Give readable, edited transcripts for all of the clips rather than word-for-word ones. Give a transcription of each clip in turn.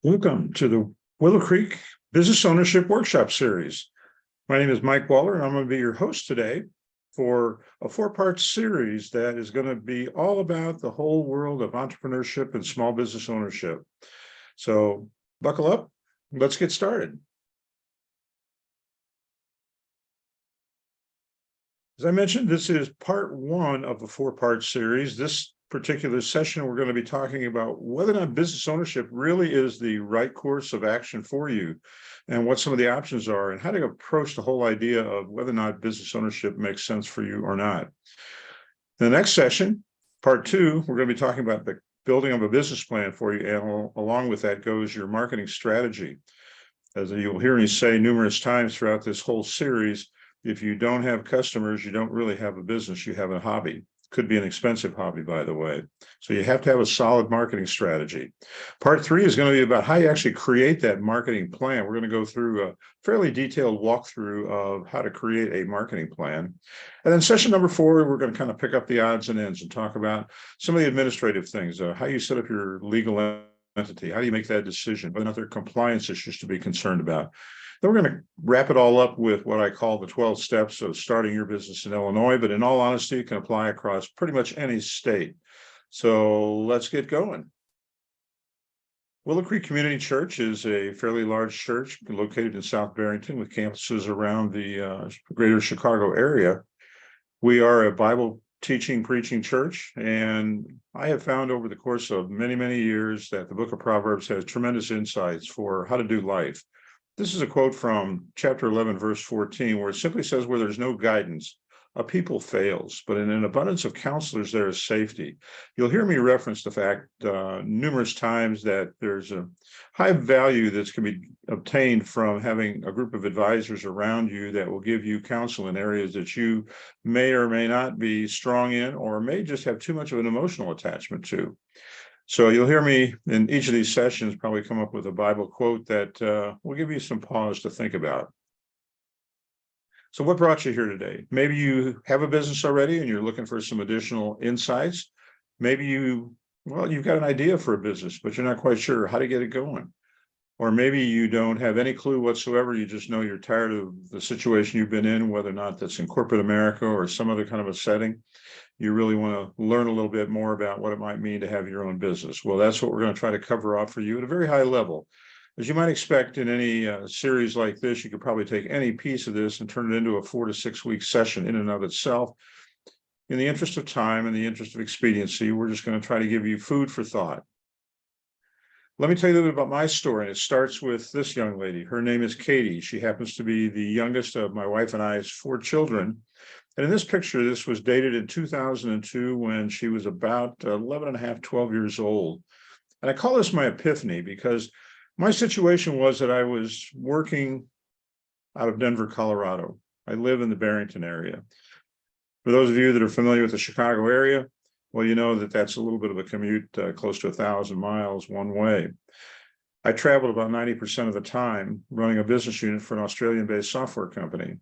Welcome to the Willow Creek Business Ownership Workshop Series. My name is Mike Waller, and I'm going to be your host today for a four-part series that is going to be all about the whole world of entrepreneurship and small business ownership. So buckle up, let's get started. As I mentioned, this is part one of a four-part series. This particular session, we're going to be talking about whether or not business ownership really is the right course of action for you and what some of the options are and how to approach the whole idea of whether or not business ownership makes sense for you or not. In the next session, part two, we're going to be talking about the building of a business plan for you, and along with that goes your marketing strategy. As you'll hear me say numerous times throughout this whole series, if you don't have customers, you don't really have a business, you have a hobby. Could be an expensive hobby, by the way. So you have to have a solid marketing strategy. Part three is going to be about how you actually create that marketing plan. We're going to go through a fairly detailed walkthrough of how to create a marketing plan. And then session number four, we're going to kind of pick up the odds and ends and talk about some of the administrative things, how you set up your legal entity, how do you make that decision, whether or not there are compliance issues to be concerned about. Then we're going to wrap it all up with what I call the 12 steps of starting your business in Illinois, but in all honesty, it can apply across pretty much any state. So let's get going. Willow Creek Community Church is a fairly large church located in South Barrington with campuses around the greater Chicago area. We are a Bible teaching, preaching church, and I have found over the course of many, many years that the book of Proverbs has tremendous insights for how to do life. This is a quote from chapter 11, verse 14, where it simply says, where there's no guidance, a people fails, but in an abundance of counselors, there is safety. You'll hear me reference the fact numerous times that there's a high value that can be obtained from having a group of advisors around you that will give you counsel in areas that you may or may not be strong in, or may just have too much of an emotional attachment to. So you'll hear me in each of these sessions probably come up with a Bible quote that will give you some pause to think about. So what brought you here today? Maybe you have a business already and you're looking for some additional insights. Maybe you've got an idea for a business, but you're not quite sure how to get it going. Or maybe you don't have any clue whatsoever. You just know you're tired of the situation you've been in, whether or not that's in corporate America or some other kind of a setting. You really want to learn a little bit more about what it might mean to have your own business. Well, that's what we're going to try to cover off for you at a very high level. As you might expect in any series like this, you could probably take any piece of this and turn it into a 4 to 6 week session in and of itself. In the interest of time and the interest of expediency, we're just going to try to give you food for thought. Let me tell you a little bit about my story. It starts with this young lady. Her name is Katie. She happens to be the youngest of my wife and I's 4 children. And in this picture, this was dated in 2002 when she was about 11 and a half, 12 years old. And I call this my epiphany because my situation was that I was working out of Denver, Colorado. I live in the Barrington area. For those of you that are familiar with the Chicago area, well, you know that that's a little bit of a commute, close to 1,000 miles one way. I traveled about 90% of the time running a business unit for an Australian-based software company.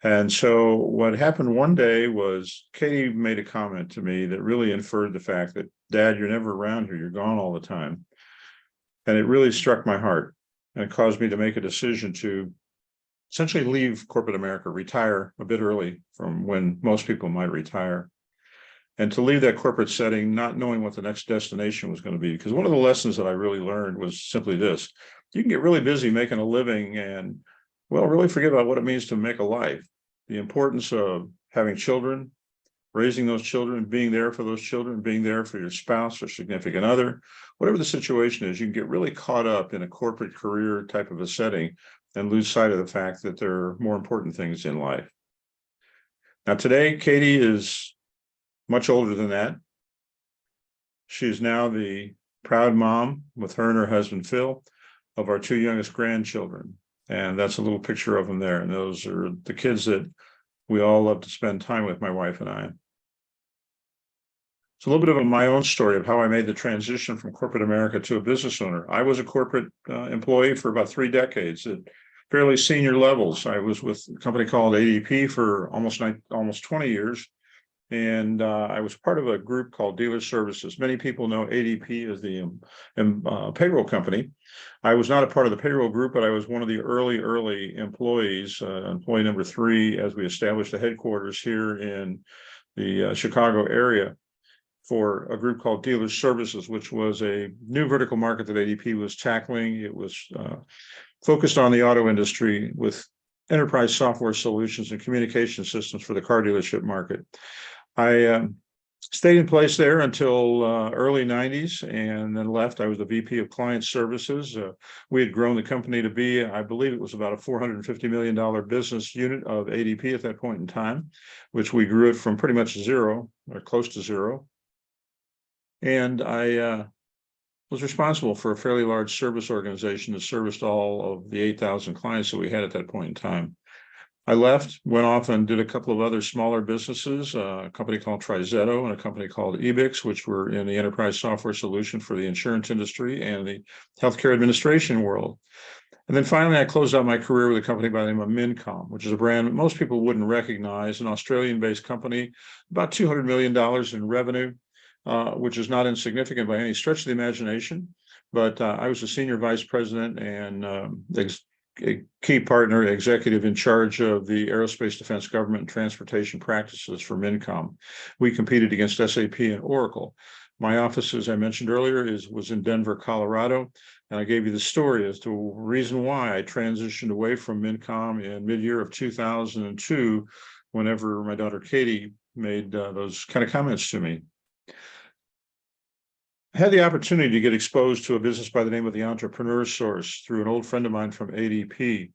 And so what happened one day was Katie made a comment to me that really inferred the fact that, Dad, you're never around here. You're gone all the time. And it really struck my heart. And it caused me to make a decision to essentially leave corporate America, retire a bit early from when most people might retire. And to leave that corporate setting, not knowing what the next destination was going to be. Because one of the lessons that I really learned was simply this. You can get really busy making a living and really forget about what it means to make a life. The importance of having children, raising those children, being there for those children, being there for your spouse or significant other, whatever the situation is, you can get really caught up in a corporate career type of a setting and lose sight of the fact that there are more important things in life. Now, today, Katie is much older than that. She's now the proud mom, with her and her husband, Phil, of our 2 youngest grandchildren. And that's a little picture of them there. And those are the kids that we all love to spend time with, my wife and I. It's a little bit of my own story of how I made the transition from corporate America to a business owner. I was a corporate employee for about 3 decades at fairly senior levels. I was with a company called ADP for almost 20 years. And I was part of a group called Dealer Services. Many people know ADP as the payroll company. I was not a part of the payroll group, but I was one of the early employees, employee number 3, as we established the headquarters here in the Chicago area for a group called Dealer Services, which was a new vertical market that ADP was tackling. It was focused on the auto industry with enterprise software solutions and communication systems for the car dealership market. I stayed in place there until early 90s and then left. I was the VP of Client Services. We had grown the company to be, I believe it was about a $450 million business unit of ADP at that point in time, which we grew it from pretty much zero or close to zero. And I was responsible for a fairly large service organization that serviced all of the 8,000 clients that we had at that point in time. I left, went off and did a couple of other smaller businesses, a company called Trizetto and a company called Ebix, which were in the enterprise software solution for the insurance industry and the healthcare administration world. And then finally, I closed out my career with a company by the name of Mincom, which is a brand that most people wouldn't recognize, an Australian-based company, about $200 million in revenue, which is not insignificant by any stretch of the imagination. But I was the senior vice president and a key partner, executive in charge of the aerospace, defense, government, and transportation practices for Mincom. We competed against SAP and Oracle. My office, as I mentioned earlier, was in Denver, Colorado. And I gave you the story as to the reason why I transitioned away from Mincom in mid-year of 2002, whenever my daughter Katie made those kind of comments to me. I had the opportunity to get exposed to a business by the name of the Entrepreneur Source through an old friend of mine from ADP.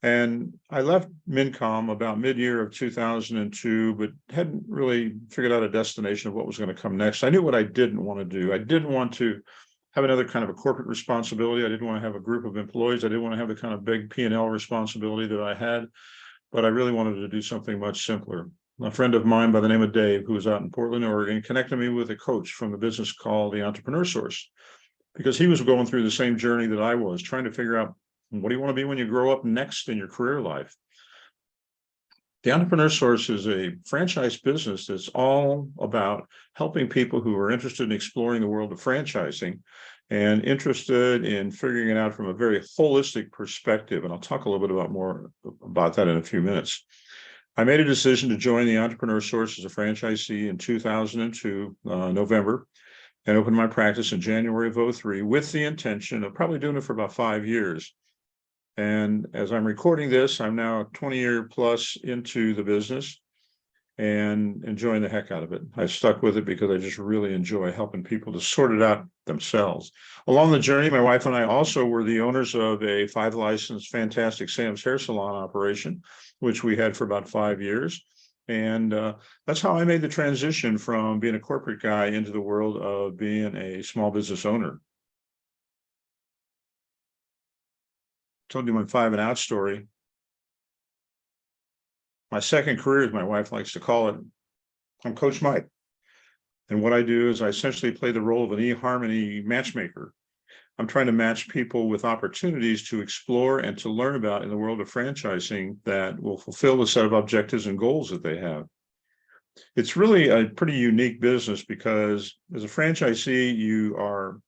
And I left Mincom about mid-year of 2002, but hadn't really figured out a destination of what was going to come next. I knew what I didn't want to do. I didn't want to have another kind of a corporate responsibility. I didn't want to have a group of employees. I didn't want to have the kind of big P&L responsibility that I had, but I really wanted to do something much simpler. A friend of mine by the name of Dave, who was out in Portland, Oregon, connected me with a coach from the business called the Entrepreneur Source, because he was going through the same journey that I was, trying to figure out, what do you want to be when you grow up next in your career life? The Entrepreneur Source is a franchise business that's all about helping people who are interested in exploring the world of franchising and interested in figuring it out from a very holistic perspective. And I'll talk a little bit more about that in a few minutes. I made a decision to join the Entrepreneur Source as a franchisee in 2002, November, and opened my practice in January of 2003 with the intention of probably doing it for about 5 years. And as I'm recording this, I'm now 20-year plus into the business and enjoying the heck out of it. I stuck with it because I just really enjoy helping people to sort it out themselves. Along the journey, my wife and I also were the owners of a 5-licensed, fantastic Sam's hair salon operation, which we had for about 5 years. And that's how I made the transition from being a corporate guy into the world of being a small business owner. Told you my 5 and out story. My second career, as my wife likes to call it, I'm Coach Mike. And what I do is I essentially play the role of an eHarmony matchmaker. I'm trying to match people with opportunities to explore and to learn about in the world of franchising that will fulfill the set of objectives and goals that they have. It's really a pretty unique business because as a franchisee, you are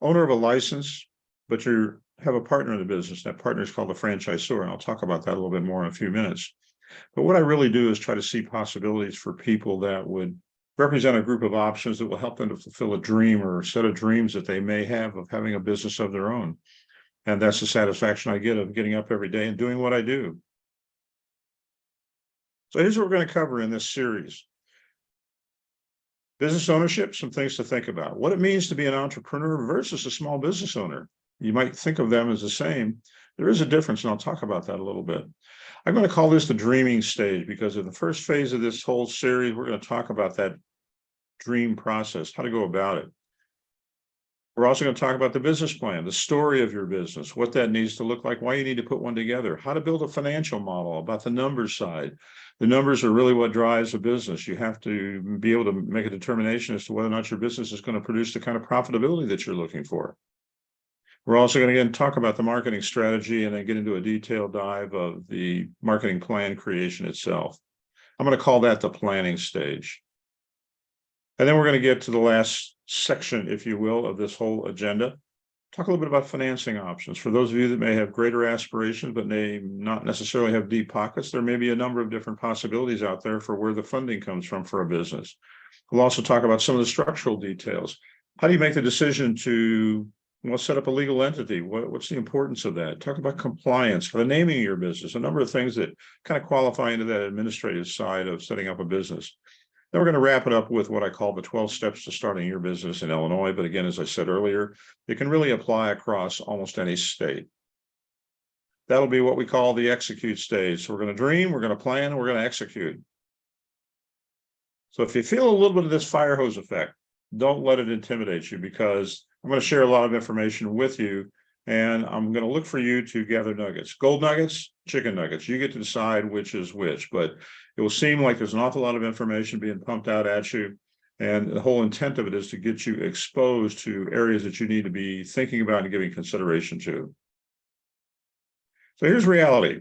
owner of a license, but you have a partner in the business. That partner is called a franchisor, and I'll talk about that a little bit more in a few minutes. But what I really do is try to see possibilities for people that would represent a group of options that will help them to fulfill a dream or a set of dreams that they may have of having a business of their own. And that's the satisfaction I get of getting up every day and doing what I do. So here's what we're going to cover in this series. Business ownership, some things to think about. What it means to be an entrepreneur versus a small business owner. You might think of them as the same. There is a difference, and I'll talk about that a little bit. I'm going to call this the dreaming stage because in the first phase of this whole series, we're going to talk about that dream process, how to go about it. We're also going to talk about the business plan, the story of your business, what that needs to look like, why you need to put one together, how to build a financial model, about the numbers side. The numbers are really what drives a business. You have to be able to make a determination as to whether or not your business is going to produce the kind of profitability that you're looking for. We're also going to again talk about the marketing strategy and then get into a detailed dive of the marketing plan creation itself. I'm going to call that the planning stage. And then we're going to get to the last section, if you will, of this whole agenda. Talk a little bit about financing options. For those of you that may have greater aspirations, but may not necessarily have deep pockets, there may be a number of different possibilities out there for where the funding comes from for a business. We'll also talk about some of the structural details. How do you make the decision to set up a legal entity? What's the importance of that? Talk about compliance, the naming of your business, a number of things that kind of qualify into that administrative side of setting up a business. Then we're going to wrap it up with what I call the 12 steps to starting your business in Illinois. But again, as I said earlier, it can really apply across almost any state. That'll be what we call the execute stage. So we're going to dream, we're going to plan, and we're going to execute. So if you feel a little bit of this fire hose effect, don't let it intimidate you, because I'm going to share a lot of information with you, and I'm going to look for you to gather nuggets. Gold nuggets, chicken nuggets. You get to decide which is which, but it will seem like there's an awful lot of information being pumped out at you. And the whole intent of it is to get you exposed to areas that you need to be thinking about and giving consideration to. So here's reality.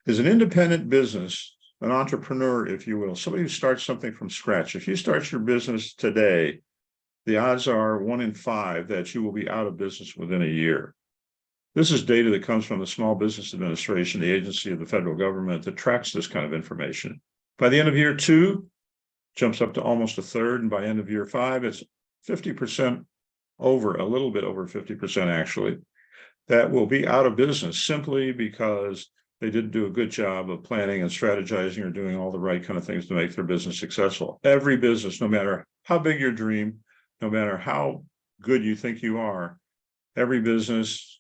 As an independent business, an entrepreneur, if you will, somebody who starts something from scratch, if you start your business today, the odds are 1 in 5 that you will be out of business within a year. This is data that comes from the Small Business Administration, the agency of the federal government that tracks this kind of information. By the end of year 2, jumps up to almost a third, and by end of year 5, it's 50% over, a little bit over 50% actually, that will be out of business simply because they didn't do a good job of planning and strategizing or doing all the right kind of things to make their business successful. Every business, no matter how big your dream, no matter how good you think you are, every business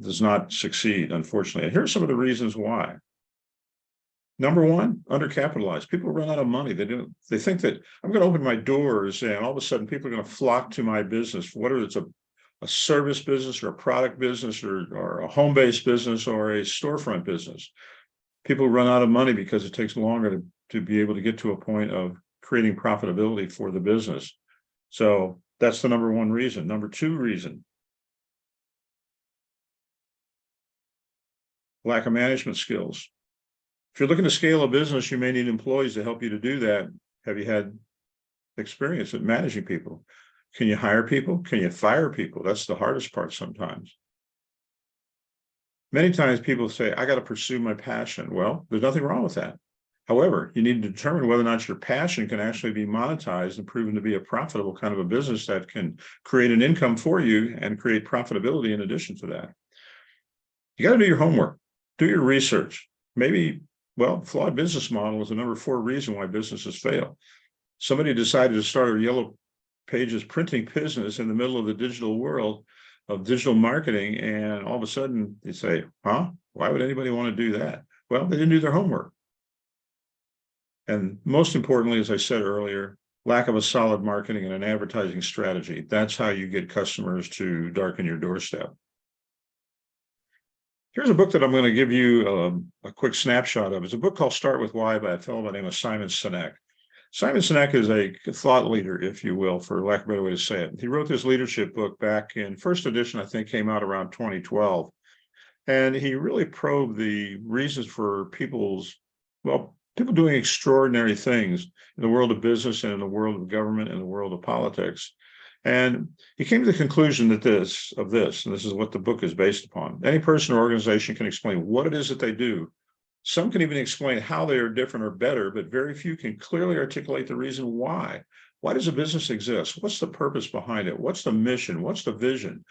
does not succeed, unfortunately. And here's some of the reasons why. Number one, undercapitalized. People run out of money. They think that I'm going to open my doors and all of a sudden people are going to flock to my business, whether it's a service business or a product business or a home-based business or a storefront business. People run out of money because it takes longer to be able to get to a point of creating profitability for the business. So that's the number one reason. Number two reason, lack of management skills. If you're looking to scale a business, you may need employees to help you to do that. Have you had experience at managing people? Can you hire people? Can you fire people? That's the hardest part sometimes. Many times people say, I got to pursue my passion. Well, there's nothing wrong with that. However, you need to determine whether or not your passion can actually be monetized and proven to be a profitable kind of a business that can create an income for you and create profitability in addition to that. You got to do your homework, do your research. Maybe, flawed business model is the number 4 reason why businesses fail. Somebody decided to start a yellow pages printing business in the middle of the digital world of digital marketing, and all of a sudden they say, why would anybody want to do that? Well, they didn't do their homework. And most importantly, as I said earlier, lack of a solid marketing and an advertising strategy. That's how you get customers to darken your doorstep. Here's a book that I'm going to give you a quick snapshot of. It's a book called Start With Why by a fellow by the name of Simon Sinek. Simon Sinek is a thought leader, if you will, for lack of a better way to say it. He wrote this leadership book back in first edition, I think came out around 2012. And he really probed the reasons for people doing extraordinary things in the world of business and in the world of government and the world of politics. And he came to the conclusion that and this is what the book is based upon. Any person or organization can explain what it is that they do. Some can even explain how they are different or better, but very few can clearly articulate the reason why. Why does a business exist? What's the purpose behind it? What's the mission? What's the vision?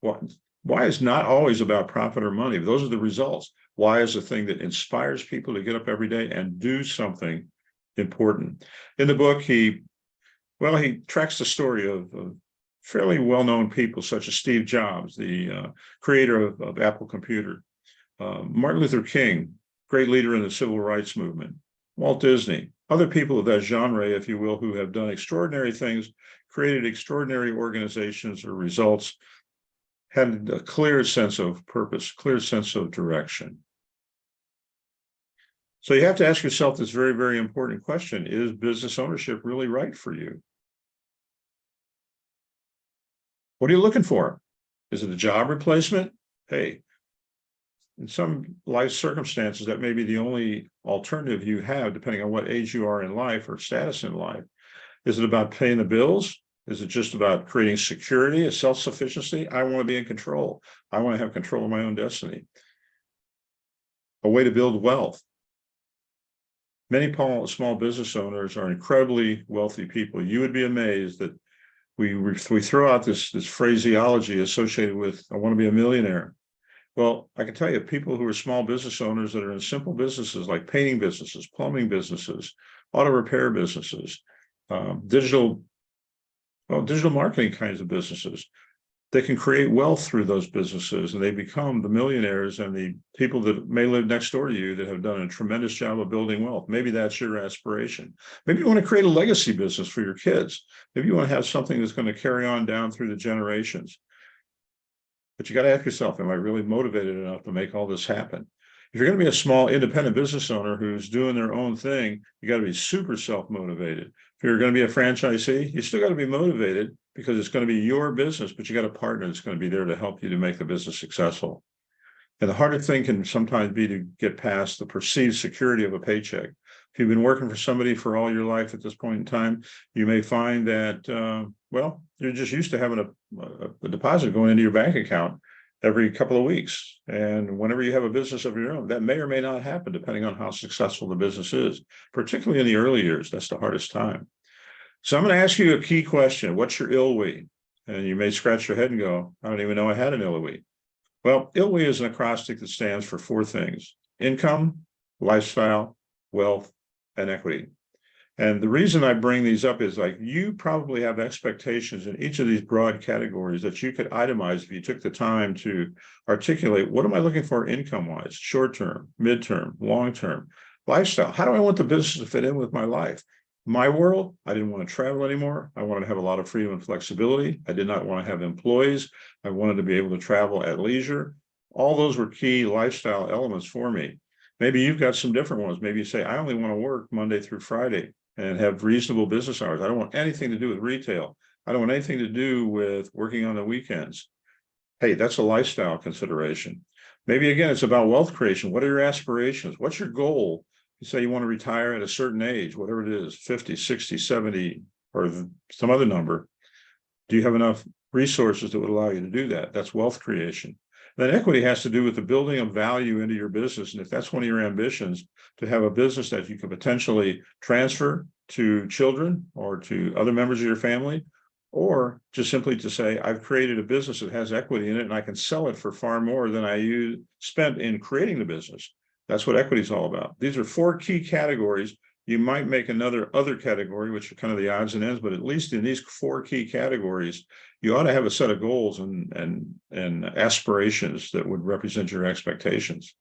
Why is not always about profit or money? Those are the results. Why is the thing that inspires people to get up every day and do something important? In the book, he tracks the story of fairly well-known people such as Steve Jobs, the creator of Apple Computer, Martin Luther King, great leader in the civil rights movement, Walt Disney, other people of that genre, if you will, who have done extraordinary things, created extraordinary organizations or results, had a clear sense of purpose, clear sense of direction. So you have to ask yourself this very, very important question: is business ownership really right for you? What are you looking for? Is it a job replacement? Hey, in some life circumstances, that may be the only alternative you have, depending on what age you are in life or status in life. Is it about paying the bills? Is it just about creating security, a self-sufficiency? I want to be in control. I want to have control of my own destiny. A way to build wealth. Many small business owners are incredibly wealthy people. You would be amazed that we throw out this phraseology associated with, I want to be a millionaire. Well, I can tell you, people who are small business owners that are in simple businesses like painting businesses, plumbing businesses, auto repair businesses, digital marketing kinds of businesses, they can create wealth through those businesses, and they become the millionaires and the people that may live next door to you that have done a tremendous job of building wealth. Maybe that's your aspiration. Maybe you want to create a legacy business for your kids. Maybe you want to have something that's going to carry on down through the generations. But you got to ask yourself, am I really motivated enough to make all this happen? If you're going to be a small independent business owner who's doing their own thing, you got to be super self-motivated. If you're going to be a franchisee, you still got to be motivated because it's going to be your business, but you got a partner that's going to be there to help you to make the business successful. And the harder thing can sometimes be to get past the perceived security of a paycheck. If you've been working for somebody for all your life at this point in time, you may find that, well, you're just used to having a deposit going into your bank account every couple of weeks. And whenever you have a business of your own, that may or may not happen, depending on how successful the business is, particularly in the early years. That's the hardest time. So I'm going to ask you a key question. What's your ILWE? And you may scratch your head and go, I don't even know I had an ILWE. Well, ILWE is an acrostic that stands for 4 things: income, lifestyle, wealth, and equity. And the reason I bring these up is, like, you probably have expectations in each of these broad categories that you could itemize if you took the time to articulate, what am I looking for income-wise, short-term, mid-term, long-term, lifestyle? How do I want the business to fit in with my life? My world, I didn't want to travel anymore. I wanted to have a lot of freedom and flexibility. I did not want to have employees. I wanted to be able to travel at leisure. All those were key lifestyle elements for me. Maybe you've got some different ones. Maybe you say, I only want to work Monday through Friday and have reasonable business hours. I don't want anything to do with retail. I don't want anything to do with working on the weekends. Hey, that's a lifestyle consideration. Maybe again, it's about wealth creation. What are your aspirations? What's your goal? You say you want to retire at a certain age, whatever it is, 50, 60, 70, or some other number. Do you have enough resources that would allow you to do that? That's wealth creation. Then equity has to do with the building of value into your business. And if that's one of your ambitions, to have a business that you could potentially transfer to children or to other members of your family, or just simply to say, I've created a business that has equity in it and I can sell it for far more than I spent in creating the business. That's what equity is all about. These are 4 key categories. You might make other category, which are kind of the odds and ends, but at least in these 4 key categories, you ought to have a set of goals and aspirations that would represent your expectations.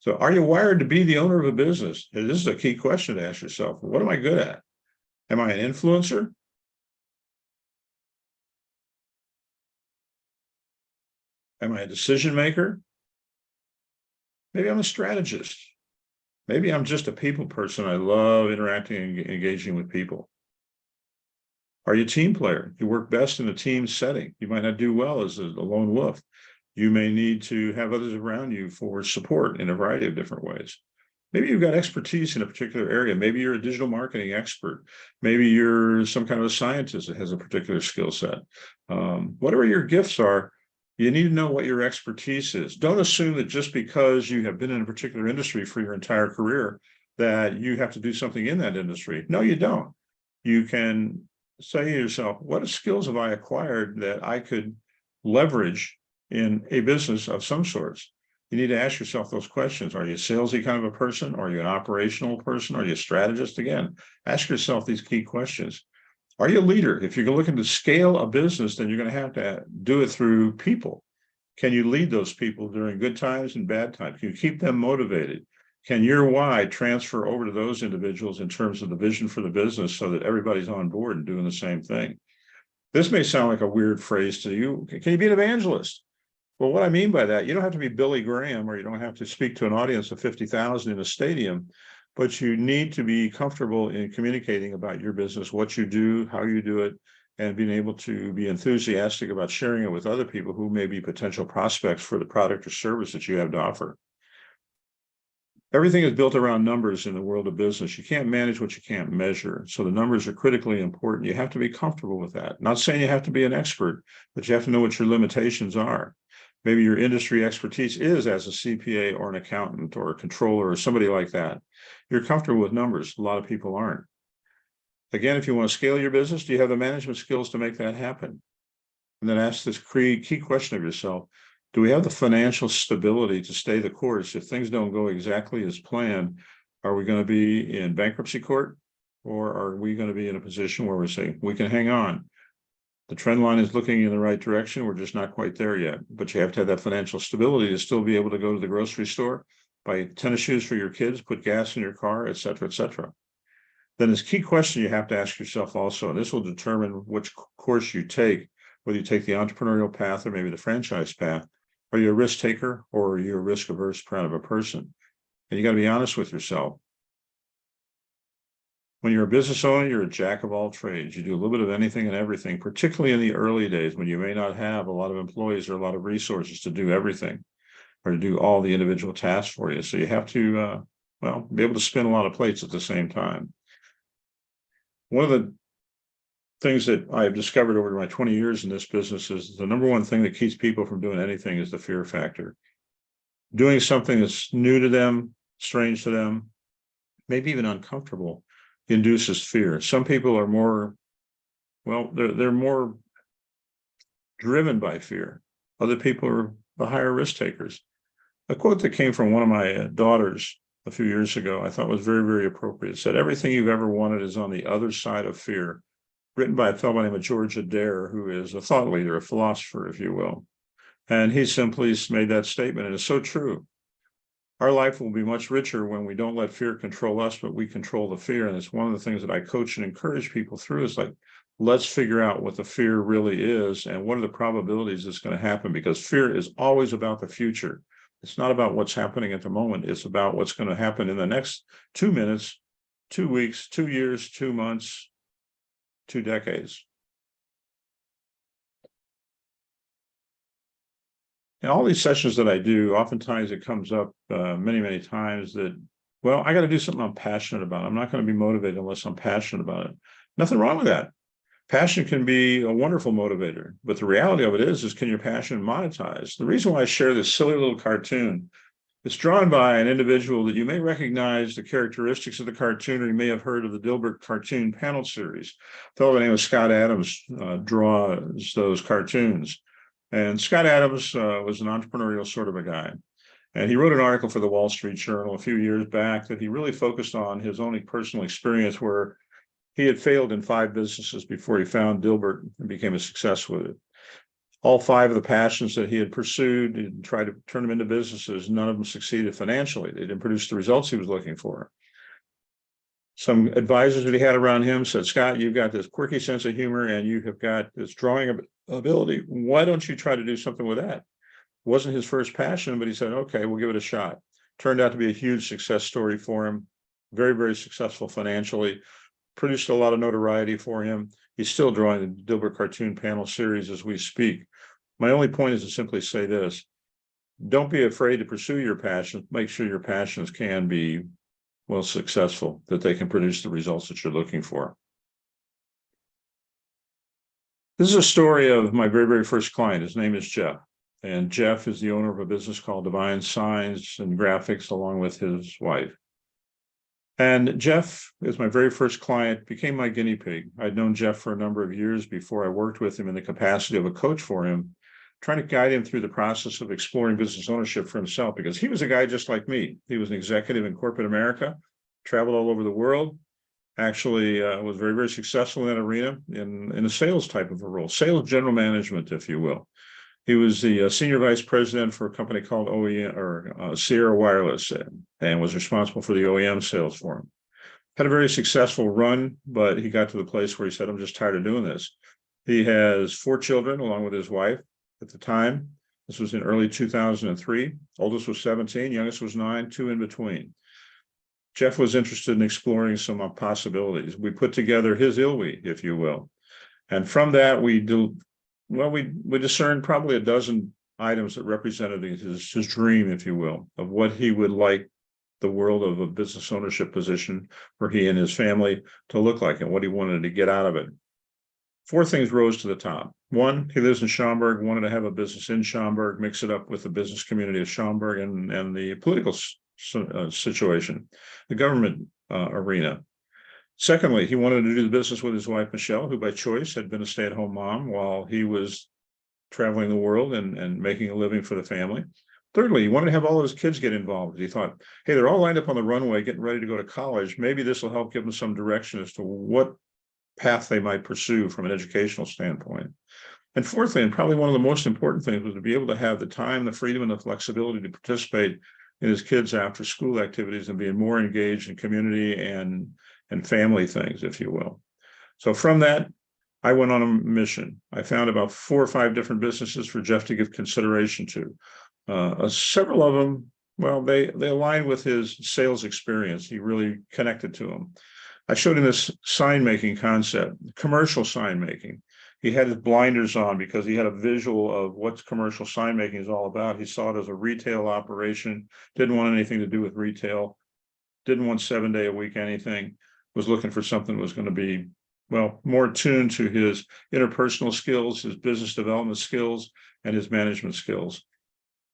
So are you wired to be the owner of a business? And this is a key question to ask yourself. What am I good at? Am I an influencer? Am I a decision maker? Maybe I'm a strategist. Maybe I'm just a people person. I love interacting and engaging with people. Are you a team player? You work best in a team setting. You might not do well as a lone wolf. You may need to have others around you for support in a variety of different ways. Maybe you've got expertise in a particular area. Maybe you're a digital marketing expert. Maybe you're some kind of a scientist that has a particular skill set. Whatever your gifts are, you need to know what your expertise is. Don't assume that just because you have been in a particular industry for your entire career that you have to do something in that industry. No, you don't. You can say to yourself, what skills have I acquired that I could leverage in a business of some sorts? You need to ask yourself those questions. Are you a salesy kind of a person? Are you an operational person? Are you a strategist? Again, ask yourself these key questions. Are you a leader? If you're looking to scale a business, then you're going to have to do it through people. Can you lead those people during good times and bad times? Can you keep them motivated? Can your why transfer over to those individuals in terms of the vision for the business so that everybody's on board and doing the same thing? This may sound like a weird phrase to you. Can you be an evangelist? Well, what I mean by that, you don't have to be Billy Graham, or you don't have to speak to an audience of 50,000 in a stadium, but you need to be comfortable in communicating about your business, what you do, how you do it, and being able to be enthusiastic about sharing it with other people who may be potential prospects for the product or service that you have to offer. Everything is built around numbers in the world of business. You can't manage what you can't measure. So the numbers are critically important. You have to be comfortable with that. Not saying you have to be an expert, but you have to know what your limitations are. Maybe your industry expertise is as a CPA or an accountant or a controller or somebody like that. You're comfortable with numbers. A lot of people aren't. Again, if you want to scale your business, do you have the management skills to make that happen? And then ask this key question of yourself. Do we have the financial stability to stay the course? If things don't go exactly as planned, are we going to be in bankruptcy court, or are we going to be in a position where we're saying we can hang on? The trend line is looking in the right direction. We're just not quite there yet, but you have to have that financial stability to still be able to go to the grocery store, buy tennis shoes for your kids, put gas in your car, et cetera, et cetera. Then this key question you have to ask yourself also, and this will determine which course you take, whether you take the entrepreneurial path or maybe the franchise path. Are you a risk taker, or are you a risk averse kind of a person? And you got to be honest with yourself. When you're a business owner, you're a jack of all trades. You do a little bit of anything and everything, particularly in the early days when you may not have a lot of employees or a lot of resources to do everything or to do all the individual tasks for you. So you have to, be able to spin a lot of plates at the same time. One of the things that I've discovered over my 20 years in this business is the number one thing that keeps people from doing anything is the fear factor. Doing something that's new to them, strange to them, maybe even uncomfortable, induces fear. Some people are more, they're more driven by fear. Other people are the higher risk takers. A quote that came from one of my daughters a few years ago, I thought was very, very appropriate. It said, "Everything you've ever wanted is on the other side of fear." Written by a fellow by the name of George Adair, who is a thought leader, a philosopher, if you will. And he simply made that statement, and it's so true. Our life will be much richer when we don't let fear control us, but we control the fear. And it's one of the things that I coach and encourage people through is like, let's figure out what the fear really is and what are the probabilities it's going to happen, because fear is always about the future. It's not about what's happening at the moment. It's about what's going to happen in the next 2 minutes, 2 weeks, 2 years, 2 months, 2 decades. In all these sessions that I do, oftentimes it comes up many, many times that, I got to do something I'm passionate about. I'm not going to be motivated unless I'm passionate about it. Nothing wrong with that. Passion can be a wonderful motivator, but the reality of it is can your passion monetize? The reason why I share this silly little cartoon, it's drawn by an individual that you may recognize the characteristics of the cartoon, or you may have heard of the Dilbert cartoon panel series. A fellow by the name of Scott Adams draws those cartoons. And Scott Adams was an entrepreneurial sort of a guy. And he wrote an article for the Wall Street Journal a few years back that he really focused on his own personal experience, where he had failed in 5 businesses before he found Dilbert and became a success with it. All 5 of the passions that he had pursued and tried to turn them into businesses, none of them succeeded financially. They didn't produce the results he was looking for. Some advisors that he had around him said, "Scott, you've got this quirky sense of humor and you have got this drawing ability. Why don't you try to do something with that?" It wasn't his first passion, but he said, "Okay, we'll give it a shot." Turned out to be a huge success story for him. Very, very successful financially. Produced a lot of notoriety for him. He's still drawing the Dilbert cartoon panel series as we speak. My only point is to simply say this: don't be afraid to pursue your passions. Make sure your passions can be successful, that they can produce the results that you're looking for. This is a story of my very, very first client. His name is Jeff. And Jeff is the owner of a business called Divine Signs and Graphics, along with his wife. And Jeff is my very first client, became my guinea pig. I'd known Jeff for a number of years before I worked with him in the capacity of a coach for him, trying to guide him through the process of exploring business ownership for himself, because he was a guy just like me. He was an executive in corporate America, traveled all over the world, actually was very, very successful in that arena in a sales type of a role, sales general management, if you will. He was the senior vice president for a company called OEM or Sierra Wireless, and was responsible for the OEM sales for him. Had a very successful run, but he got to the place where he said, "I'm just tired of doing this." He has 4 children along with his wife at the time. This was in early 2003. Oldest was 17, youngest was 9, 2 in between. Jeff was interested in exploring some possibilities. We put together his ILWI, if you will. And from that, we discerned probably a dozen items that represented his dream, if you will, of what he would like the world of a business ownership position for he and his family to look like and what he wanted to get out of it. Four things rose to the top. One, he lives in Schaumburg, wanted to have a business in Schaumburg, mix it up with the business community of Schaumburg and the political situation, the government arena. Secondly, he wanted to do the business with his wife, Michelle, who by choice had been a stay-at-home mom while he was traveling the world and making a living for the family. Thirdly, he wanted to have all of his kids get involved. He thought, hey, they're all lined up on the runway, getting ready to go to college. Maybe this will help give them some direction as to what path they might pursue from an educational standpoint. And fourthly, and probably one of the most important things, was to be able to have the time, the freedom, and the flexibility to participate in his kids' after school activities and being more engaged in community and family things, if you will. So from that, I went on a mission. I found about 4 or 5 different businesses for Jeff to give consideration to. Several of them, well, they align with his sales experience. He really connected to them. I showed him this sign making concept, commercial sign making. He had his blinders on because he had a visual of what commercial sign making is all about. He saw it as a retail operation, didn't want anything to do with retail, didn't want 7-day-a-week anything, was looking for something that was going to be, well, more tuned to his interpersonal skills, his business development skills, and his management skills.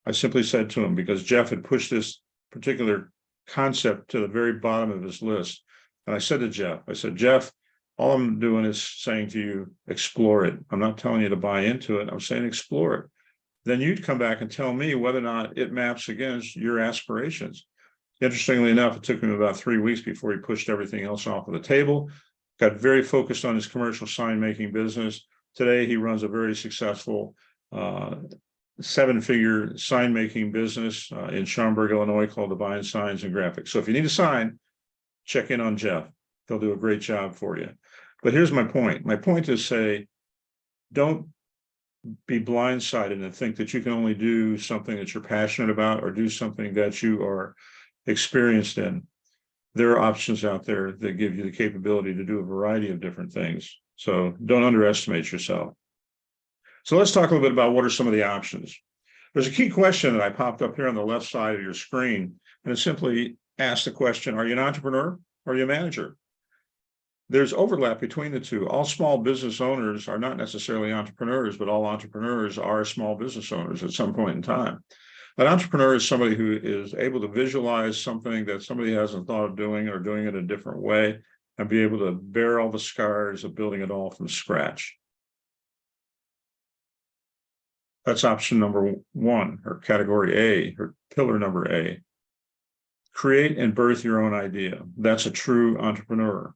I simply said to him, because Jeff had pushed this particular concept to the very bottom of his list, and I said to Jeff, Jeff, all I'm doing is saying to you, explore it. I'm not telling you to buy into it. I'm saying explore it. Then you'd come back and tell me whether or not it maps against your aspirations. Interestingly enough, it took him about 3 weeks before he pushed everything else off of the table, got very focused on his commercial sign making business. Today, he runs a very successful 7-figure sign making business in Schaumburg, Illinois, called Divine Signs and Graphics. So if you need a sign, check in on Jeff. They'll do a great job for you. But here's my point. My point is, say, don't be blindsided and think that you can only do something that you're passionate about or do something that you are experienced in. There are options out there that give you the capability to do a variety of different things. So don't underestimate yourself. So let's talk a little bit about what are some of the options. There's a key question that I popped up here on the left side of your screen, and it simply asks the question, are you an entrepreneur or are you a manager? There's overlap between the two. All small business owners are not necessarily entrepreneurs, but all entrepreneurs are small business owners at some point in time. An entrepreneur is somebody who is able to visualize something that somebody hasn't thought of doing or doing it a different way and be able to bear all the scars of building it all from scratch. That's option number 1, or category A, or pillar number A. Create and birth your own idea. That's a true entrepreneur.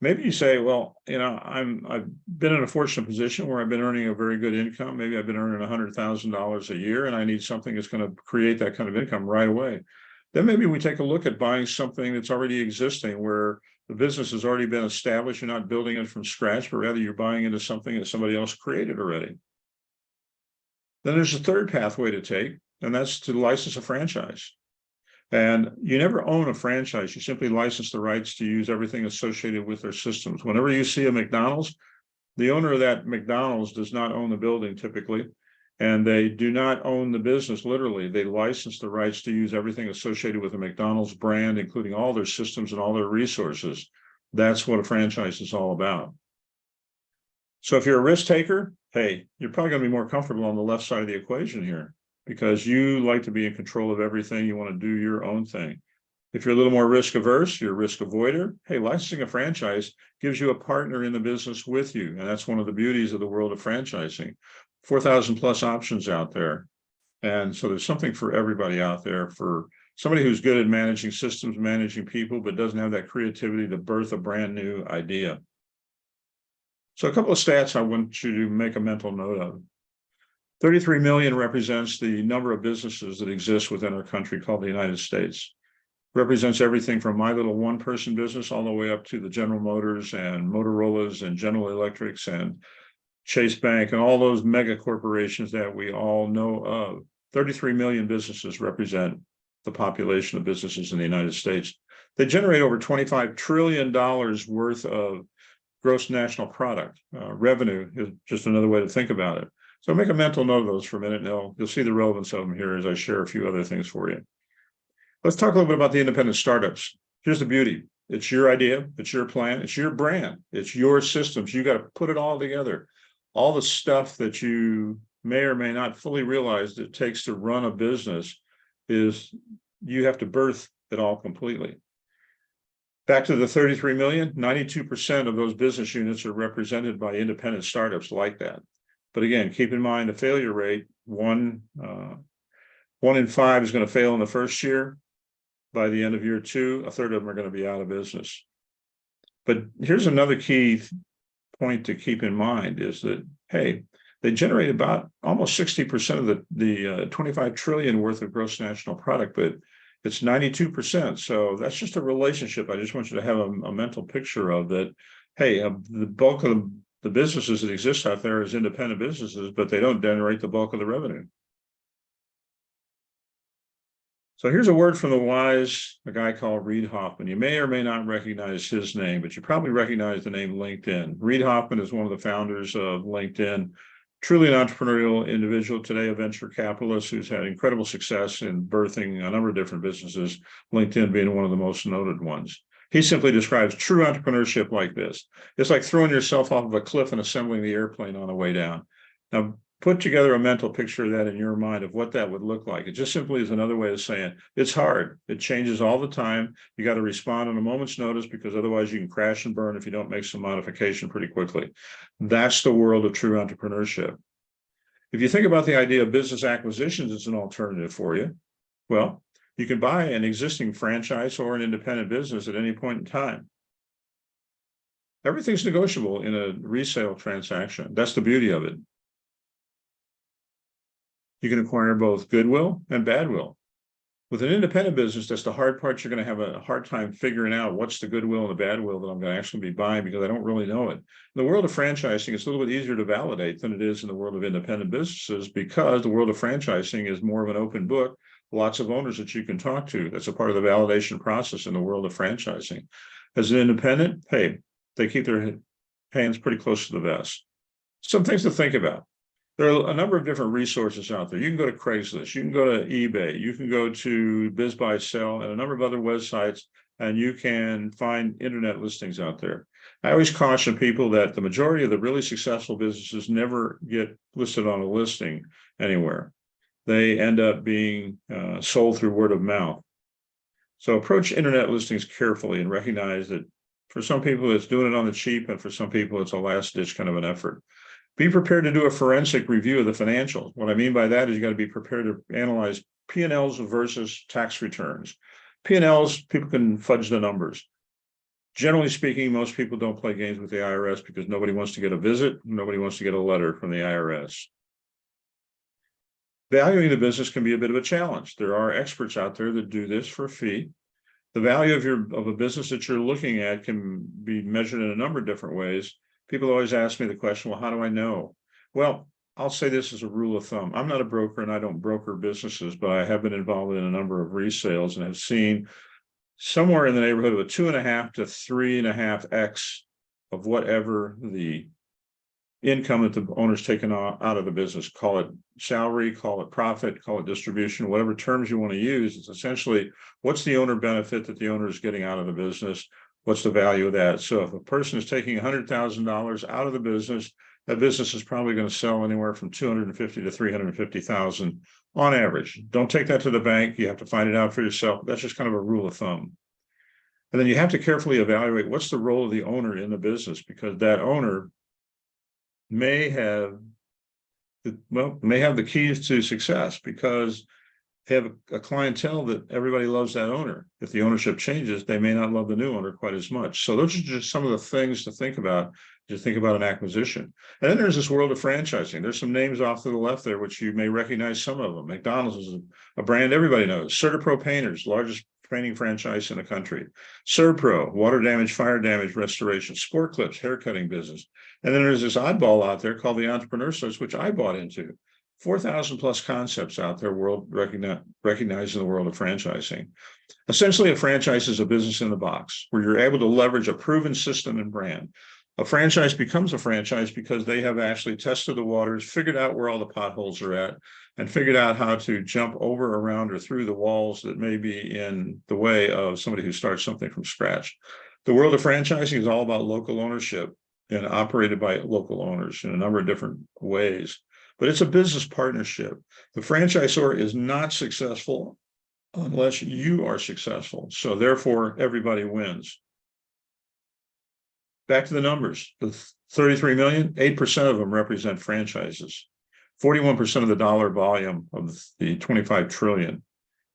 Maybe you say, well, I've been in a fortunate position where I've been earning a very good income. Maybe I've been earning $100,000 a year, and I need something that's going to create that kind of income right away. Then maybe we take a look at buying something that's already existing, where the business has already been established. You're not building it from scratch, but rather you're buying into something that somebody else created already. Then there's a third pathway to take, and that's to license a franchise. And you never own a franchise. You simply license the rights to use everything associated with their systems. Whenever you see a McDonald's, the owner of that McDonald's does not own the building typically, and they do not own the business literally. They license the rights to use everything associated with the McDonald's brand, including all their systems and all their resources. That's what a franchise is all about. So if you're a risk taker, hey, you're probably going to be more comfortable on the left side of the equation here, because you like to be in control of everything. You want to do your own thing. If you're a little more risk averse, you're a risk avoider. Hey, licensing a franchise gives you a partner in the business with you. And that's one of the beauties of the world of franchising. 4,000 plus options out there. And so there's something for everybody out there, for somebody who's good at managing systems, managing people, but doesn't have that creativity to birth a brand new idea. So a couple of stats I want you to make a mental note of. 33 million represents the number of businesses that exist within our country called the United States. Represents everything from my little one-person business all the way up to the General Motors and Motorola's and General Electrics and Chase Bank and all those mega corporations that we all know of. 33 million businesses represent the population of businesses in the United States. They generate over $25 trillion worth of gross national product. Revenue is just another way to think about it. So make a mental note of those for a minute, and you'll see the relevance of them here as I share a few other things for you. Let's talk a little bit about the independent startups. Here's the beauty. It's your idea, it's your plan, it's your brand, it's your systems. You got to put it all together. All the stuff that you may or may not fully realize it takes to run a business is you have to birth it all completely. Back to the 33 million, 92% of those business units are represented by independent startups like that. But again, keep in mind the failure rate, one in five is going to fail in the first year. By the end of year two, a third of them are going to be out of business. But here's another key point to keep in mind is that, hey, they generate about almost 60% of the 25 trillion worth of gross national product, but it's 92%. So that's just a relationship. I just want you to have a mental picture of that. Hey, the bulk of the businesses that exist out there is independent businesses, but they don't generate the bulk of the revenue. So here's a word from the wise, a guy called Reid Hoffman. You may or may not recognize his name, but you probably recognize the name LinkedIn. Reid Hoffman is one of the founders of LinkedIn, truly an entrepreneurial individual, today a venture capitalist who's had incredible success in birthing a number of different businesses, LinkedIn being one of the most noted ones. He simply describes true entrepreneurship like this. It's like throwing yourself off of a cliff and assembling the airplane on the way down. Now, put together a mental picture of that in your mind of what that would look like. It just simply is another way of saying it's hard. It changes all the time. You got to respond on a moment's notice because otherwise you can crash and burn if you don't make some modification pretty quickly. That's the world of true entrepreneurship. If you think about the idea of business acquisitions as an alternative for you, well, you can buy an existing franchise or an independent business at any point in time. Everything's negotiable in a resale transaction. That's the beauty of it. You can acquire both goodwill and badwill. With an independent business, that's the hard part. You're going to have a hard time figuring out what's the goodwill and the badwill that I'm going to actually be buying because I don't really know it. In the world of franchising, it's a little bit easier to validate than it is in the world of independent businesses because the world of franchising is more of an open book. Lots of owners that you can talk to. That's a part of the validation process in the world of franchising. As an independent, hey, they keep their hands pretty close to the vest. Some things to think about. There are a number of different resources out there. You can go to Craigslist, you can go to eBay, you can go to BizBuySell and a number of other websites, and you can find internet listings out there. I always caution people that the majority of the really successful businesses never get listed on a listing anywhere. They end up being sold through word of mouth. So approach internet listings carefully and recognize that for some people it's doing it on the cheap, and for some people it's a last-ditch kind of an effort. Be prepared to do a forensic review of the financials. What I mean by that is you got to be prepared to analyze P&Ls versus tax returns. P&Ls, people can fudge the numbers. Generally speaking, most people don't play games with the IRS because nobody wants to get a visit. Nobody wants to get a letter from the IRS. Valuing the business can be a bit of a challenge. There are experts out there that do this for a fee. The value of a business that you're looking at can be measured in a number of different ways. People always ask me the question, well, how do I know? Well, I'll say this as a rule of thumb. I'm not a broker and I don't broker businesses, but I have been involved in a number of resales and have seen somewhere in the neighborhood of a 2.5 to 3.5x of whatever the income that the owner's taken out of the business. Call it salary, call it profit, call it distribution, whatever terms you want to use. It's essentially what's the owner benefit that the owner is getting out of the business. What's the value of that? So if a person is taking $100,000 out of the business, that business is probably going to sell anywhere from $250,000 to $350,000 on average. Don't take that to the bank. You have to find it out for yourself. That's just kind of a rule of thumb. And then you have to carefully evaluate what's the role of the owner in the business, because that owner may have the keys to success because they have a clientele that everybody loves that owner. If the ownership changes, they may not love the new owner quite as much. So those are just some of the things to think about as you think about an acquisition. And then there's this world of franchising. There's some names off to the left there, which you may recognize some of them. McDonald's is a brand everybody knows. CertaPro Painters, largest painting franchise in the country. Servpro, water damage, fire damage restoration. Sport Clips, haircutting business. And then there's this oddball out there called the entrepreneurship, which I bought into. 4,000 plus concepts out there recognized in the world of franchising. Essentially, a franchise is a business in the box where you're able to leverage a proven system and brand. A franchise becomes a franchise because they have actually tested the waters, figured out where all the potholes are at, and figured out how to jump over, around, or through the walls that may be in the way of somebody who starts something from scratch. The world of franchising is all about local ownership and operated by local owners in a number of different ways. But it's a business partnership. The franchisor is not successful unless you are successful. So therefore, everybody wins. Back to the numbers, the 33 million, 8% of them represent franchises, 41% of the dollar volume of the 25 trillion.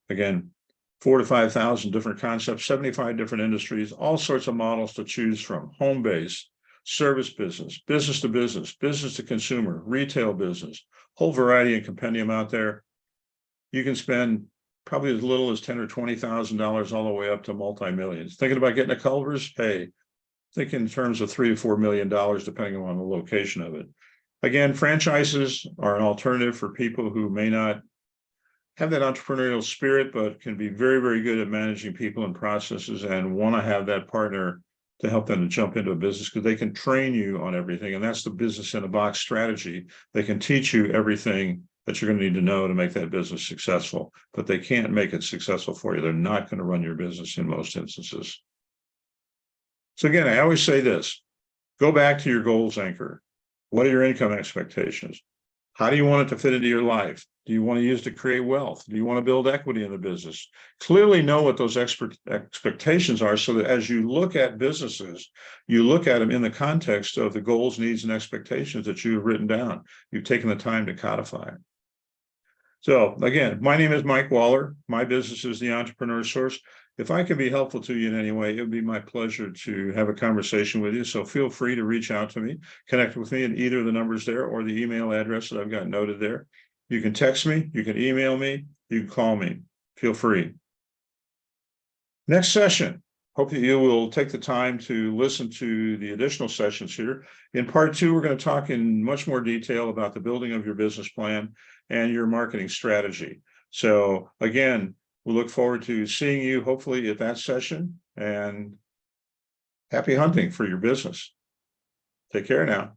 Again, 4,000 to 5,000 different concepts, 75 different industries, all sorts of models to choose from: home base, service business, business to business, business to consumer, retail business, whole variety and compendium out there. You can spend probably as little as $10,000 or $20,000 all the way up to multi-millions. Thinking about getting a Culver's? Hey, think in terms of $3 to $4 million, depending on the location of it. Again, franchises are an alternative for people who may not have that entrepreneurial spirit, but can be very, very good at managing people and processes, and want to have that partner to help them to jump into a business, because they can train you on everything. And that's the business in a box strategy. They can teach you everything that you're going to need to know to make that business successful, but they can't make it successful for you. They're not going to run your business in most instances. So again, I always say this: go back to your goals anchor. What are your income expectations? How do you want it to fit into your life? Do you want to use it to create wealth? Do you want to build equity in the business? Clearly know what those expectations are, so that as you look at businesses, you look at them in the context of the goals, needs, and expectations that you've written down. You've taken the time to codify. So again, my name is Mike Waller. My business is the Entrepreneur Source. If I can be helpful to you in any way, it would be my pleasure to have a conversation with you. So feel free to reach out to me, connect with me at either of the numbers there or the email address that I've got noted there. You can text me, you can email me, you can call me. Feel free. Next session. Hope that you will take the time to listen to the additional sessions here. In part 2, we're going to talk in much more detail about the building of your business plan and your marketing strategy. So again, we look forward to seeing you hopefully at that session, and happy hunting for your business. Take care now.